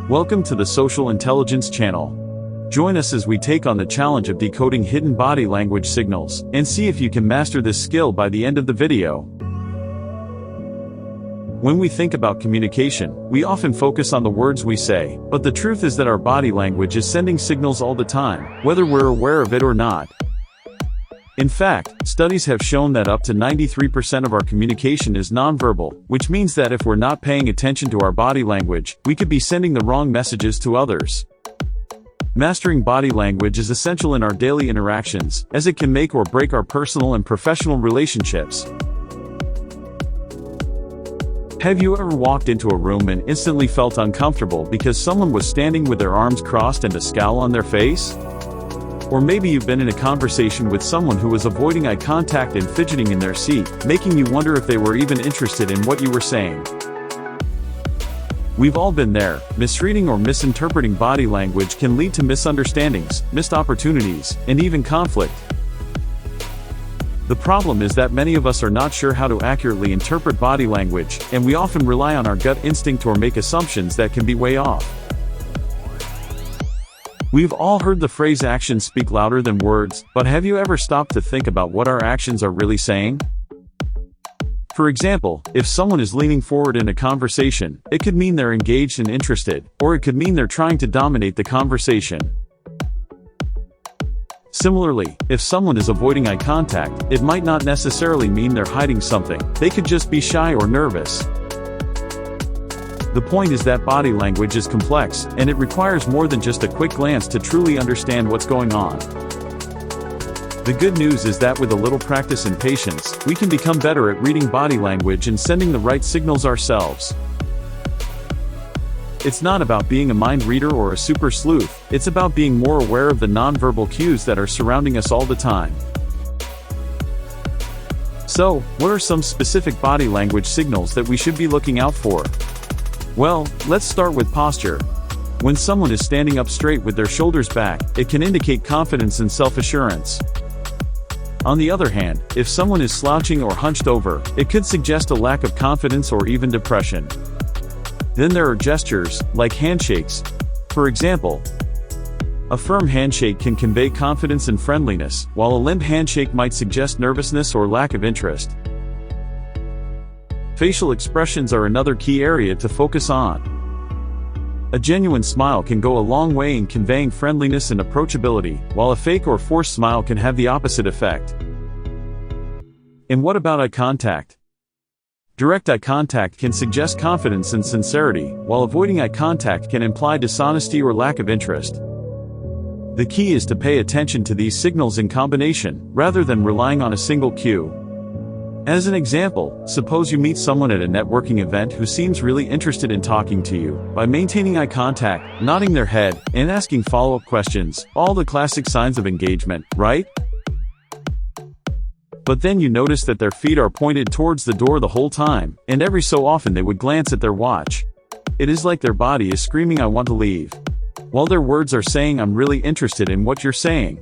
Welcome to the Social Intelligence Channel. Join us as we take on the challenge of decoding hidden body language signals, and see if you can master this skill by the end of the video. When we think about communication, we often focus on the words we say, but the truth is that our body language is sending signals all the time, whether we're aware of it or not. In fact, studies have shown that up to 93% of our communication is nonverbal, which means that if we're not paying attention to our body language, we could be sending the wrong messages to others. Mastering body language is essential in our daily interactions, as it can make or break our personal and professional relationships. Have you ever walked into a room and instantly felt uncomfortable because someone was standing with their arms crossed and a scowl on their face? Or maybe you've been in a conversation with someone who was avoiding eye contact and fidgeting in their seat, making you wonder if they were even interested in what you were saying. We've all been there. Misreading or misinterpreting body language can lead to misunderstandings, missed opportunities, and even conflict. The problem is that many of us are not sure how to accurately interpret body language, and we often rely on our gut instinct or make assumptions that can be way off. We've all heard the phrase actions speak louder than words, but have you ever stopped to think about what our actions are really saying? For example, if someone is leaning forward in a conversation, it could mean they're engaged and interested, or it could mean they're trying to dominate the conversation. Similarly, if someone is avoiding eye contact, it might not necessarily mean they're hiding something. They could just be shy or nervous. The point is that body language is complex, and it requires more than just a quick glance to truly understand what's going on. The good news is that with a little practice and patience, we can become better at reading body language and sending the right signals ourselves. It's not about being a mind reader or a super sleuth, it's about being more aware of the nonverbal cues that are surrounding us all the time. So, what are some specific body language signals that we should be looking out for? Well, let's start with posture. When someone is standing up straight with their shoulders back, it can indicate confidence and self-assurance. On the other hand, if someone is slouching or hunched over, it could suggest a lack of confidence or even depression. Then there are gestures, like handshakes. For example, a firm handshake can convey confidence and friendliness, while a limp handshake might suggest nervousness or lack of interest. Facial expressions are another key area to focus on. A genuine smile can go a long way in conveying friendliness and approachability, while a fake or forced smile can have the opposite effect. And what about eye contact? Direct eye contact can suggest confidence and sincerity, while avoiding eye contact can imply dishonesty or lack of interest. The key is to pay attention to these signals in combination, rather than relying on a single cue. As an example, suppose you meet someone at a networking event who seems really interested in talking to you. By maintaining eye contact, nodding their head, and asking follow-up questions, all the classic signs of engagement, right? But then you notice that their feet are pointed towards the door the whole time, and every so often they would glance at their watch. It is like their body is screaming, "I want to leave," while their words are saying, "I'm really interested in what you're saying."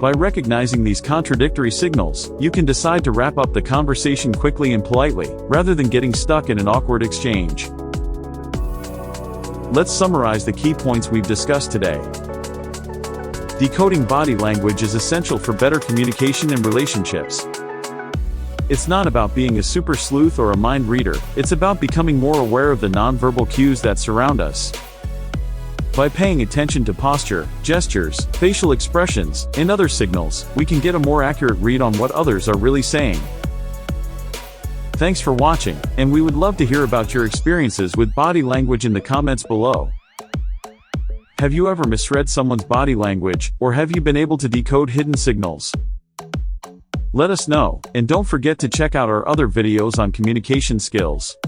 By recognizing these contradictory signals, you can decide to wrap up the conversation quickly and politely, rather than getting stuck in an awkward exchange. Let's summarize the key points we've discussed today. Decoding body language is essential for better communication and relationships. It's not about being a super sleuth or a mind reader, it's about becoming more aware of the nonverbal cues that surround us. By paying attention to posture, gestures, facial expressions, and other signals, we can get a more accurate read on what others are really saying. Thanks for watching, and we would love to hear about your experiences with body language in the comments below. Have you ever misread someone's body language, or have you been able to decode hidden signals? Let us know, and don't forget to check out our other videos on communication skills.